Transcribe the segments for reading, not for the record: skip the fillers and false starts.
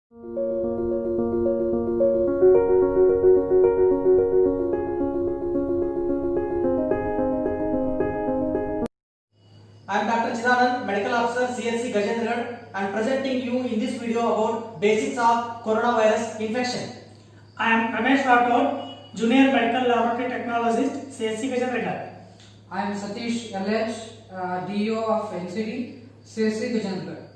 I am Dr. Chidanand, Medical Officer, CSC Gajendragarh, and presenting you in this video about basics of coronavirus infection. I am Ramesh Rathod, Junior Medical Laboratory Technologist, CSC Gajendragarh. I am Satish LH, DO of NCD, CSC Gajendragarh.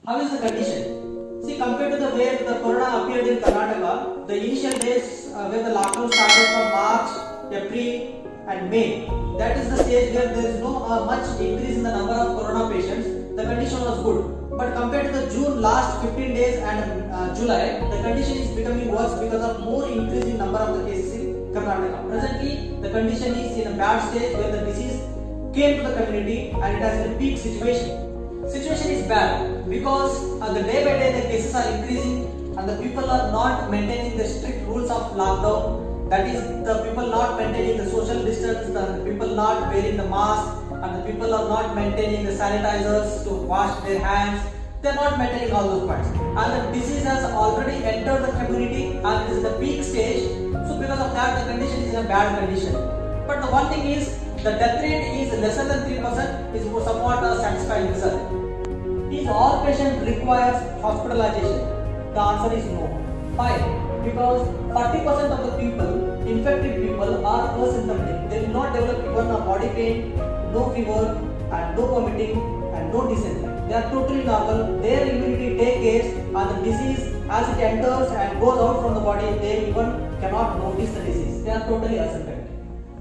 How is the condition? See, compared to the way the corona appeared in Karnataka, the initial days where the lockdown started from March, April, and May, that is the stage where there is no much increase in the number of corona patients. The condition was good. But compared to the June last 15 days and July, the condition is becoming worse because of more increase in number of the cases in Karnataka. Presently, the condition is in a bad stage where the disease came to the community and it has a peak situation. Situation is bad because the day by day the cases are increasing and the people are not maintaining the strict rules of lockdown. That is, the people not maintaining the social distance, the people not wearing the mask, and the people are not maintaining the sanitizers to wash their hands. They are not maintaining all those points. And the disease has already entered the community and it is in the peak stage. So because of that, the condition is in a bad condition. But the one thing is, the death rate is lesser than 3% is somewhat a satisfying result. Is all patient requires hospitalization? The answer is no. Why? Because 40% of the people, infected people, are asymptomatic. They will not develop even a body pain, no fever, and no vomiting, and no dysentery. They are totally normal. Their immunity takes care, and the disease, as it enters and goes out from the body, they even cannot notice the disease. They are totally asymptomatic.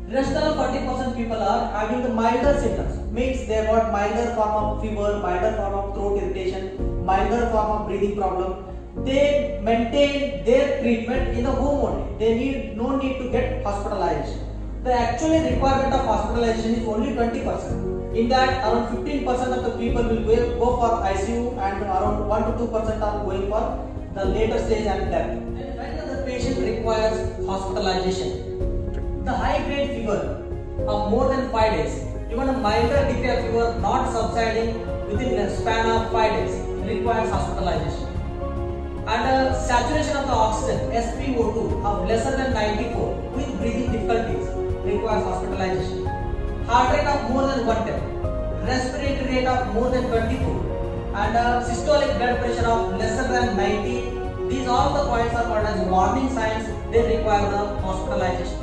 Rest of 40% people are having the milder symptoms. Means they have got milder form of fever, milder form of throat irritation, milder form of breathing problem. They maintain their treatment in the home only. They need no need to get hospitalization. The actual requirement of hospitalization is only 20%. In that, around 15% of the people will go for ICU and around 1 to 2% are going for the later stage and death. And when the patient requires hospitalization, the high grade fever of more than 5 days, even a milder degree of fever not subsiding within a span of 5 days requires hospitalization. And saturation of the oxygen SpO2 of lesser than 94 with breathing difficulties requires hospitalization. Heart rate of more than 110, respiratory rate of more than 24, and systolic blood pressure of lesser than 90. These all the points are called as warning signs. They require the hospitalization.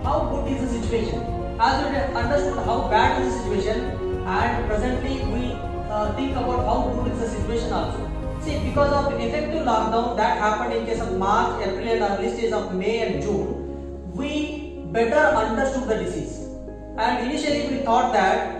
How good is the situation? As we understood how bad is the situation, and presently we think about how good is the situation also. See, because of effective lockdown that happened in case of March, April and early stage of May and June, we better understood the disease. And initially we thought that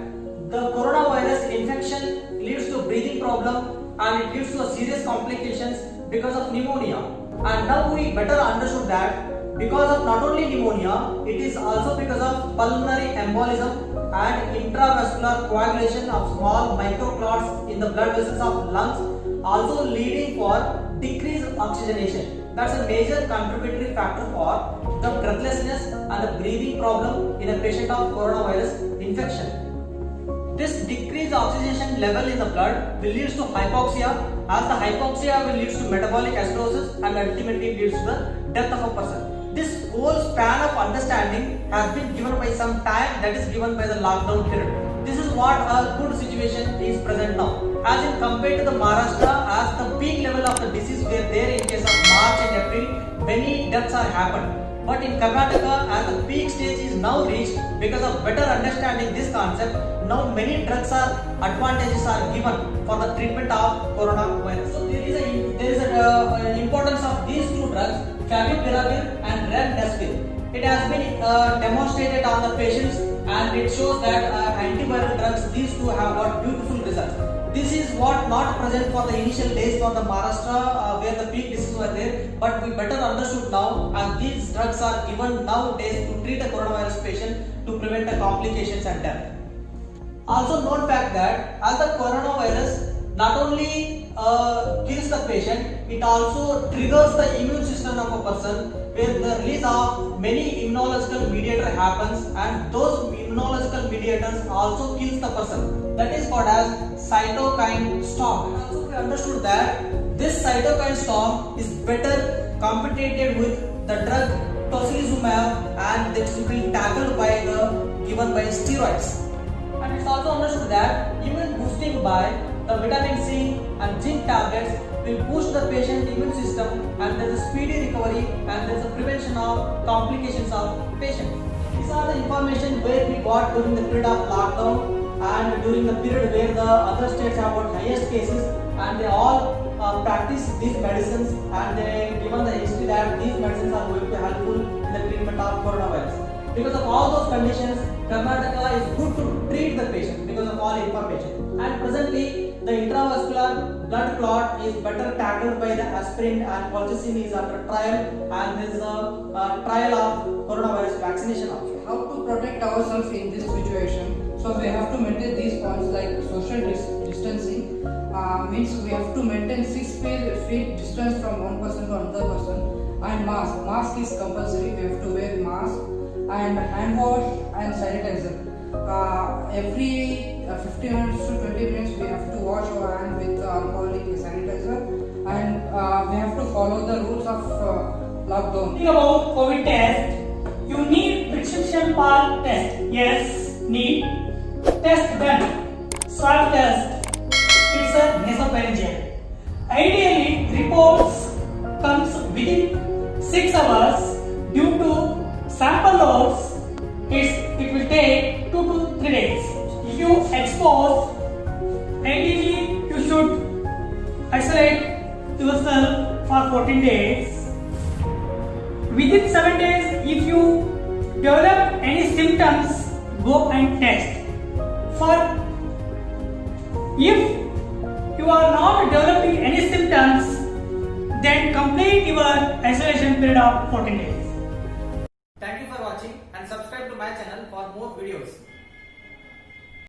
the coronavirus infection leads to breathing problem and it leads to serious complications because of pneumonia. And now we better understood that because of not only pneumonia, it is also because of pulmonary embolism and intravascular coagulation of small microclots in the blood vessels of lungs, also leading for decreased oxygenation. That's a major contributory factor for the breathlessness and the breathing problem in a patient of coronavirus infection. This decreased oxygenation level in the blood will lead to hypoxia, as the hypoxia will lead to metabolic acidosis and ultimately leads to the death of a person. This whole span of understanding has been given by some time, that is given by the lockdown period. This is what a good situation is present now. As in compared to the Maharashtra, as the peak level of the disease were there in case of March and April, many deaths are happened. But in Karnataka, as the peak stage is now reached, because of better understanding this concept, now many advantages are given for the treatment of coronavirus. So there is an importance of these two drugs, favipiravir and remdesivir. It has been demonstrated on the patients, and it shows that antiviral drugs, these two have got beautiful results. This is what not present for the initial days for the Maharashtra where the peak diseases were there, but we better understood now, and these drugs are given nowadays to treat a coronavirus patient to prevent the complications and death. Also known fact that as the coronavirus not only kills the patient, it also triggers the immune system of a person, where the release of many immunological mediator happens, and those immunological mediators also kills the person. That is called as cytokine storm. Also we understood that This cytokine storm is better compensated with the drug tocilizumab, and this will be tackled by the given by steroids. And it's also understood that immune boosting by the vitamin C and zinc tablets will boost the patient's immune system, and there is a speedy recovery and there is a prevention of complications of patient. These are the information where we got during the period of lockdown and during the period where the other states have got highest cases, and they all practice these medicines, and they given the history that these medicines are going to be helpful in the treatment of coronavirus. Because of all those conditions, Karnataka is good to treat the patient because of all information. And presently, the intravascular blood clot is better tackled by the aspirin, and colchicine is under trial, and there is a trial of coronavirus vaccination also. How to protect ourselves in this situation? So we have to maintain these points like social distancing. Means we have to maintain 6 feet distance from one person to another person, and mask is compulsory. We have to wear mask, and hand wash and sanitizer. Every 15 minutes to 20 minutes we have to wash our hand with alcoholic sanitizer, and we have to follow the rules of lockdown. Think about COVID test. You need prescription for test. Yes, need. Test done. Swab test. It's a nasopharyngeal. Ideally, reports comes within 6 hours. Due to sample loads, it will take 2 to 3 days. If you expose, ideally you should isolate yourself for 14 days. Within 7 days, if you develop any symptoms, go and test. If you are not developing any symptoms, then complete your isolation period of 14 days. Thank you for watching and subscribe to my channel for more videos.